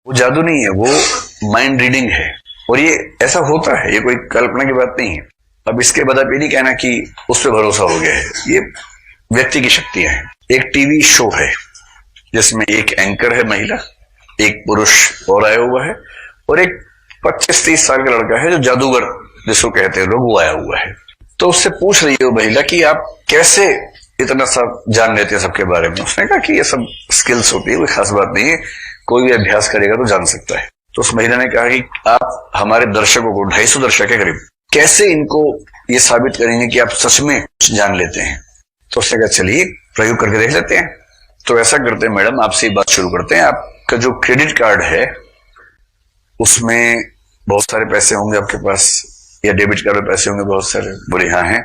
वो जादू नहीं है, वो माइंड रीडिंग है। और ये ऐसा होता है, ये कोई कल्पना की बात नहीं है। अब इसके बाद आप ये नहीं कहना कि उस पर भरोसा हो गया है, ये व्यक्ति की शक्तियां हैं। एक टीवी शो है जिसमें एक एंकर है महिला, एक पुरुष और आया हुआ है, और एक 25-30 साल का लड़का है जो जादूगर जिसको कहते हैं लोग, वो आया हुआ है। तो उससे पूछ रही है वो महिला कि आप कैसे इतना सब जान लेते हैं सबके बारे में। उसने कहा कि ये सब स्किल्स होती है, कोई खास बात नहीं है, कोई भी अभ्यास करेगा तो जान सकता है। तो उस महिला ने कहा कि आप हमारे दर्शकों को, 250 दर्शक के करीब, कैसे इनको ये साबित करेंगे कि आप सच में जान लेते हैं। तो उसने कहा चलिए प्रयोग करके देख लेते हैं। तो ऐसा करते हैं मैडम, आपसे बात शुरू करते हैं। आपका जो क्रेडिट कार्ड है उसमें बहुत सारे पैसे होंगे आपके पास, या डेबिट कार्ड में पैसे होंगे बहुत सारे। बोले हाँ हैं।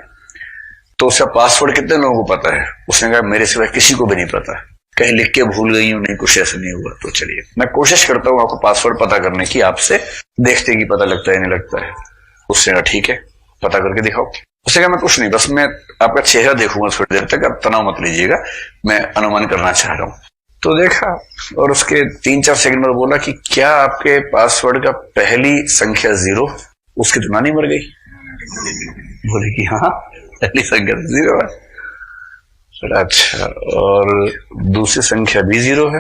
तो उसका पासवर्ड कितने लोगों को पता है? उसने कहा मेरे सिवाय किसी को भी नहीं पता, कहीं लिख के भूल गई हूं, नहीं कुछ ऐसा नहीं हुआ। तो चलिए मैं कोशिश करता हूं आपको पासवर्ड पता करने की, आपसे देखते कि पता लगता है नहीं लगता है। उसने कहा ठीक है, पता करके दिखाओ। उसने कहा मैं कुछ नहीं, बस मैं आपका चेहरा देखूंगा थोड़ी देर तक, आप तनाव मत लीजिएगा, मैं अनुमान करना चाह रहा हूं। तो देखा और उसके 3-4 सेकंड में बोला कि क्या आपके पासवर्ड का पहली संख्या 0? उसकी तो नानी मर गई। बोले कि हाँ, पहली संख्या 0 है। अच्छा, और दूसरी संख्या भी 0 है?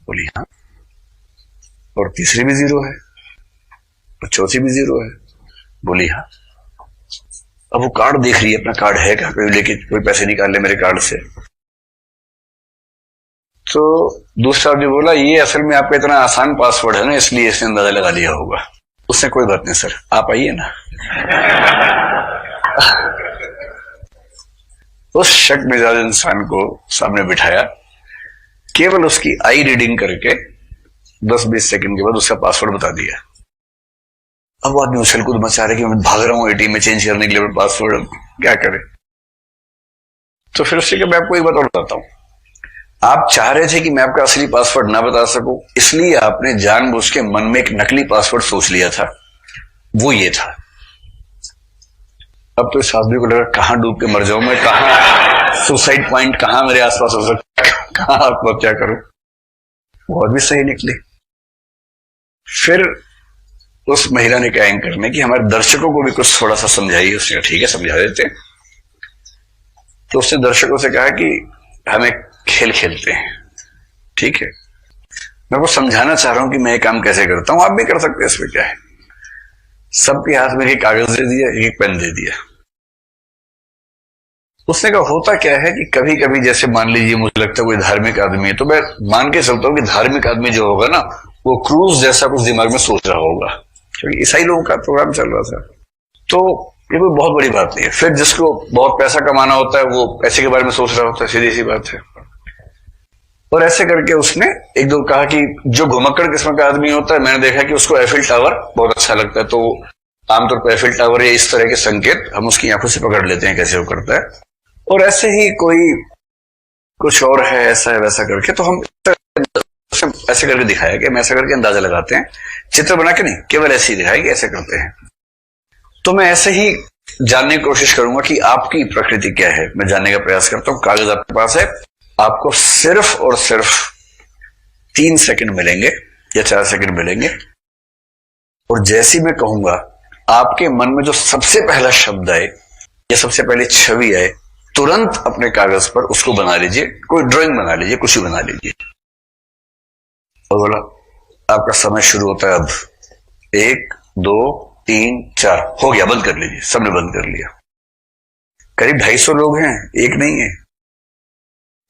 बोली हाँ। और तीसरी भी 0 है? और चौथी भी 0 है? बोली हाँ। अब वो कार्ड देख रही है, अपना कार्ड है क्या, कोई लेके कोई पैसे निकाल ले मेरे कार्ड से। तो दूसरा भी बोला ये असल में आपका इतना आसान पासवर्ड है ना, इसलिए इसने अंदाजा लगा लिया होगा। उसने कोई बात नहीं सर, आप आइए ना। उस शक मिजाज इंसान को सामने बिठाया, केवल उसकी आई रीडिंग करके 10-20 सेकंड के बाद उसका पासवर्ड बता दिया। अब आदमी उछल कूद मचा रहे कि मैं भाग रहा हूं एटीएम में चेंज करने के लिए पासवर्ड, क्या करे। तो फिर उससे मैं आपको एक बात और बताता हूं। आप चाह रहे थे कि मैं आपका असली पासवर्ड ना बता सकूं, इसलिए आपने जानबूझ के मन में एक नकली पासवर्ड सोच लिया था, वो ये था। अब तो इस आदमी को लगा कहां डूब के मर जाऊं मैं, कहां सुसाइड पॉइंट कहां मेरे आसपास हो सकता है, कहां आत्महत्या करूं। बहुत भी सही निकली। फिर उस महिला ने कहा एंकर ने कि हमारे दर्शकों को भी कुछ थोड़ा सा समझाइए। उसने कहा ठीक है समझा देते। तो उसने दर्शकों से कहा कि हमें खेल खेलते हैं, ठीक है। मैं वो समझाना चाह रहा हूं कि मैं ये काम कैसे करता हूं, आप भी कर सकते हैं, इसमें क्या है। सबके हाथ में एक कागज दे दिया, एक पेन दे दिया। उसने कहा होता क्या है कि कभी कभी जैसे मान लीजिए मुझे लगता है कोई धार्मिक आदमी है, तो मैं मान के चलता हूं कि धार्मिक आदमी जो होगा ना, वो क्रूज जैसा कुछ दिमाग में सोच रहा होगा, क्योंकि ईसाई लोगों का प्रोग्राम चल रहा था। तो ये कोई बहुत बड़ी बात नहीं है। फिर जिसको बहुत पैसा कमाना होता है वो पैसे के बारे में सोच रहा होता है, सीधी सी बात है। और ऐसे करके उसने एक दो कहा कि जो घुमक्कड़ किस्म का आदमी होता है, मैंने देखा कि उसको एफिल टावर बहुत अच्छा लगता है, तो आमतौर पर एफिल टावर या इस तरह के संकेत हम उसकी आंखों से पकड़ लेते हैं कैसे वो करता है। और ऐसे ही कोई कुछ और है, ऐसा है वैसा करके, तो हम ऐसे करके दिखाया कि हम ऐसा करके अंदाजा लगाते हैं, चित्र बना के नहीं, केवल ऐसे ही दिखाया कि ऐसे करते हैं। तो मैं ऐसे ही जानने की कोशिश करूंगा कि आपकी प्रकृति क्या है, मैं जानने का प्रयास करता हूं। कागज आपके पास है, आपको सिर्फ और सिर्फ 3 सेकंड मिलेंगे या 4 सेकंड मिलेंगे, और जैसी मैं कहूंगा आपके मन में जो सबसे पहला शब्द आए या सबसे पहली छवि आए, तुरंत अपने कागज पर उसको बना लीजिए, कोई ड्राइंग बना लीजिए, कुछ भी बना लीजिए। और बोला आपका समय शुरू होता है अब। 1 2 3 4 हो गया, बंद कर लीजिए। सबने बंद कर लिया। करीब 250 लोग हैं, एक नहीं है।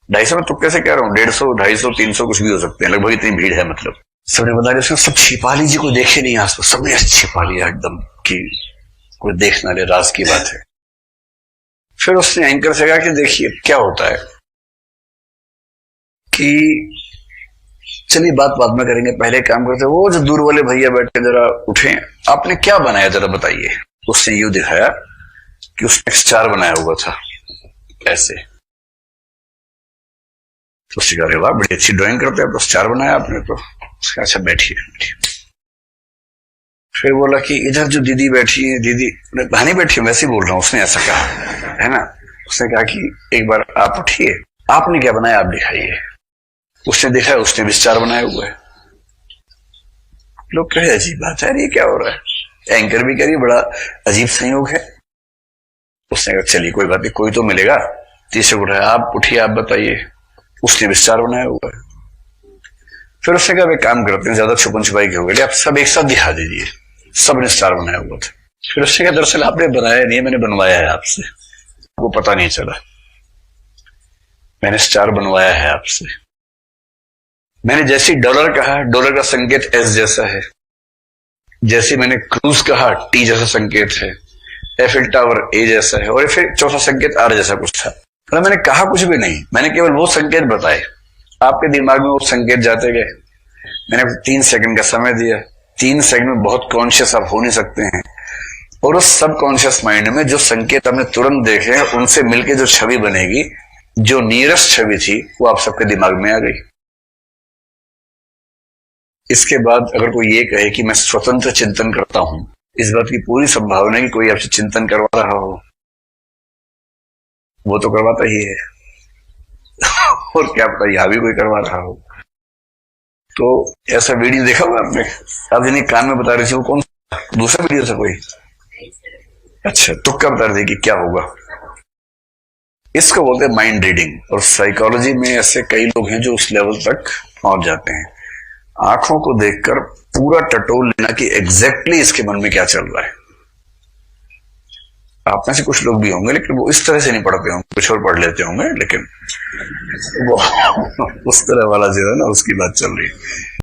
250 में तुक्के से कह रहा हूं, 150 250 300 कुछ भी हो सकते हैं, लगभग इतनी भीड़ है। मतलब सबने बता दिया, सब छिपा लीजिए, कोई देखे नहीं आसपास। सबने छिपा लिया एकदम कि कोई देख ना ले, राज की बात है। फिर उसने एंकर से कहा कि देखिए क्या होता है कि चलिए बात बाद में करेंगे, पहले काम करते हैं। वो जो दूर वाले भैया बैठे, जरा उठे, आपने क्या बनाया जरा बताइए। उसने यूं दिखाया कि उसने स्टार बनाया हुआ था ऐसे। तो उसने कहा वाह बड़ी अच्छी ड्राइंग करते हैं, तो स्टार बनाया आपने तो। उसका अच्छा बैठिए बैठिए। फिर बोला कि इधर जो दीदी बैठी है, दीदी बहनी बैठी है, वैसे ही बोल रहा हूं, उसने ऐसा कहा है ना। उसने कहा कि एक बार आप उठिए, आपने क्या बनाया आप दिखाइए। उसने देखा, उसने भी स्टार बनाया हुआ है। लोग कहे अजीब बात है, ये क्या हो रहा है, एंकर भी करिए, बड़ा अजीब संयोग है। उसने कहा चलिए कोई बात नहीं, कोई तो मिलेगा। तीसरे को उठाया, आप उठिए, आप बताइए। उसने भी स्टार बनाया हुआ है। फिर उसने कहा एक काम करते हैं, ज्यादा छुपन छुपाई के हो गए, आप सब एक साथ दिखा दीजिए। सबने स्टार बनाया हुआ था। फिर उसने कहा दरअसल आपने बनाया नहीं, मैंने बनवाया है आपसे, वो पता नहीं चला, मैंने स्टार बनवाया है आपसे। मैंने जैसे डॉलर कहा, डॉलर का संकेत एस जैसा है। जैसे मैंने क्रूज कहा, टी जैसा संकेत है। एफिल टावर ए जैसा है। और फिर चौथा संकेत आर जैसा कुछ था। पर मैंने कहा कुछ भी नहीं, मैंने केवल वो संकेत बताए, आपके दिमाग में वो संकेत जाते गए। मैंने 3 सेकंड का समय दिया। 3 सेकंड में बहुत कॉन्शियस आप हो नहीं सकते हैं, और उस सबकॉन्शियस माइंड में जो संकेत आपने तुरंत देखे हैं, उनसे मिलकर जो छवि बनेगी, जो नियरेस्ट छवि थी, वो आप सबके दिमाग में आ गई। इसके बाद अगर कोई ये कहे कि मैं स्वतंत्र चिंतन करता हूं, इस बात की पूरी संभावना है कि कोई आपसे चिंतन करवा रहा हो, वो तो करवाता ही है और क्या पता यहां भी कोई करवा रहा हो। तो ऐसा वीडियो देखा हुआ आपने? आप जिन्हें कान में बता रही थी वो कौन सा दूसरा वीडियो था कोई? अच्छा, तुक्का बता रही थी कि क्या होगा। इसको बोलते हैं माइंड रीडिंग, और साइकोलॉजी में ऐसे कई लोग हैं जो उस लेवल तक पहुंच जाते हैं। आंखों को देखकर पूरा टटोल लेना कि एग्जैक्टली इसके मन में क्या चल रहा है। आप में से कुछ लोग भी होंगे, लेकिन वो इस तरह से नहीं पढ़ते होंगे, कुछ और पढ़ लेते होंगे, लेकिन वो उस तरह वाला जो है ना, उसकी बात चल रही है।